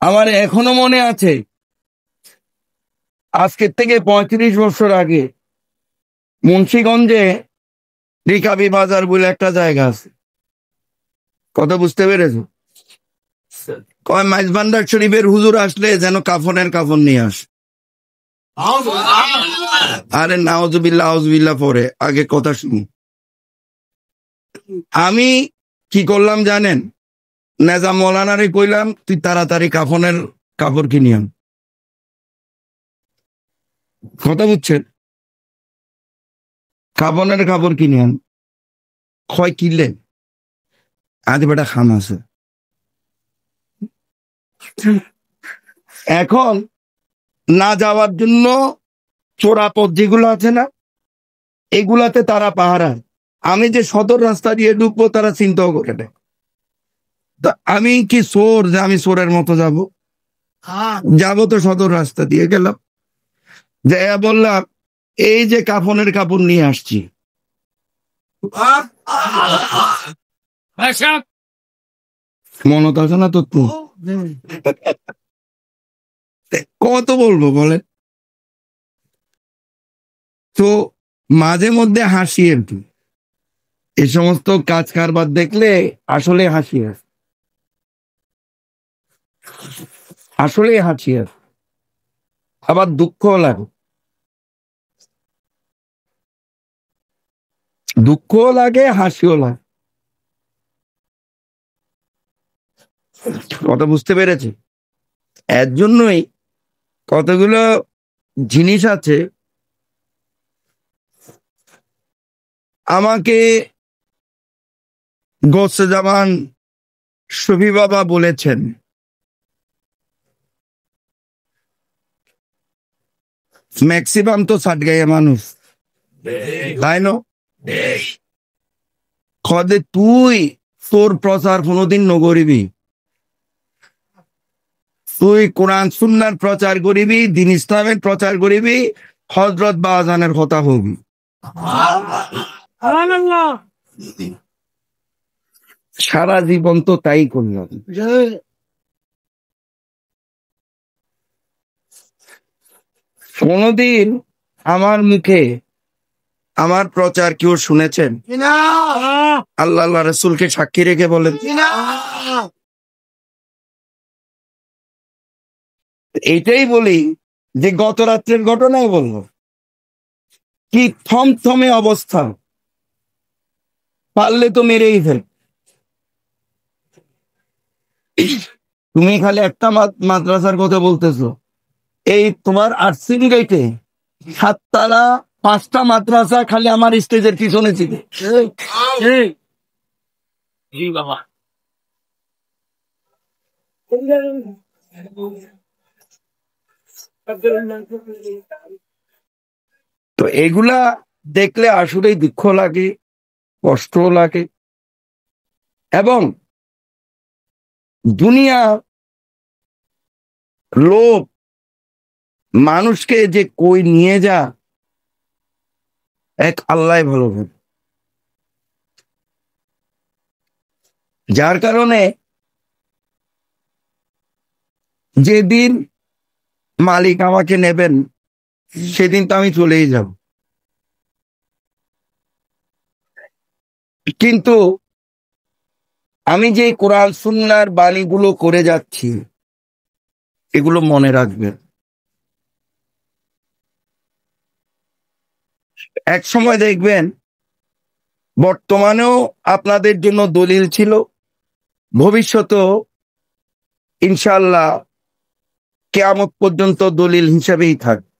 আমার এখনো মনে আছে, আজকের থেকে 35 বছর আগে মুন্সিগঞ্জে রিকাবি বাজার বলে একটা জায়গা আছে। কথা বুঝতে পেরেছো? কয় মাইজভান্ডার শরীফের হুজুর আসলে যেন কাফনের কাফন নিয়ে আসে। আরে নাউজুবিল্লাহ আউজুবিল্লাহ পরে আগে কথা শুনি। আমি কি করলাম জানেন? নেজা মৌলানারে কইলাম তুই তাড়াতাড়ি কাফনের কাপড় কিনি আন। কথা বুঝছেন? কাফনের কাপড় কিনে আন। ক্ষয় কিনলে আজ বেটা খাম আছে। এখন না যাওয়ার জন্য চোরাপথ যেগুলো আছে না, এগুলাতে তারা পাহারায়। আমি যে সদর রাস্তা দিয়ে ঢুকবো তারা চিন্তাও করে নেয়। আমি কি চোর যে আমি চোরের মতো যাব? যাবো তো সদর রাস্তা দিয়ে গেলাম, যাইয়া বললাম এই যে কাফনের কাপড় নিয়ে আসছি। মনত আছে না তো? কত বলবো বলেন? তো মাঝে মধ্যে হাসি আর কি, এই সমস্ত কাজ কারবার দেখলে আসলে হাসি আসে, আসলে হাসি আসে, আবার দুঃখও লাগে। দুঃখও লাগে, হাসিও লাগে। কথা বুঝতে পেরেছি? এর জন্যই কতগুলো জিনিস আছে আমাকে গোসে জামান শফি বাবা বলেছেন, ম্যাক্সিমাম তো ষাট গায়ে মানুষ, তাই না? খদে তুই তোর প্রচার কোনোদিন নগরিবি, তুই কোরআন সুন্নার প্রচার করিবি, দিন ইসলামের প্রচার করিবি, হযরত বাজানের কথা হবি। সারা জীবন তো তাই করলাম। কোনদিন আমার মুখে আমার প্রচার কেউ শুনেছেন? আল্লাহ আল্লাহ রসুলকে সাক্ষী রেখে বলেন। এইটাই বলি যে গত রাত্রের ঘটনাই বলবো, কি থমথমে অবস্থা, পারলে তো মেরেই ফেল। তুমি খালি একটা মাদ্রাসার কথা বলতেছো, এই তোমার আর্টসিং গেটে 7 তলা 5টা মাদ্রাসা খালি আমার স্টেজের পিছনে ছিল। তো এগুলা দেখলে আসলেই দুঃখ লাগে, কষ্ট লাগে। এবং দুনিয়া লোক মানুষকে যে কই নিয়ে যা এক আল্লাহ ভালো ভাবে, যার কারণে যেদিন মালিক আমাকে নেবেন সেদিন তো আমি চলেই যাব। কিন্তু আমি যে কোরআন সুন্নাহর বাণীগুলো করে যাচ্ছি এগুলো মনে রাখবেন। এক সময় দেখবেন বর্তমানেও আপনাদের জন্য দলিল ছিল, ভবিষ্যতেও ইনশাআল্লাহ কিয়ামত পর্যন্ত দলিল হিসেবেই থাকবে।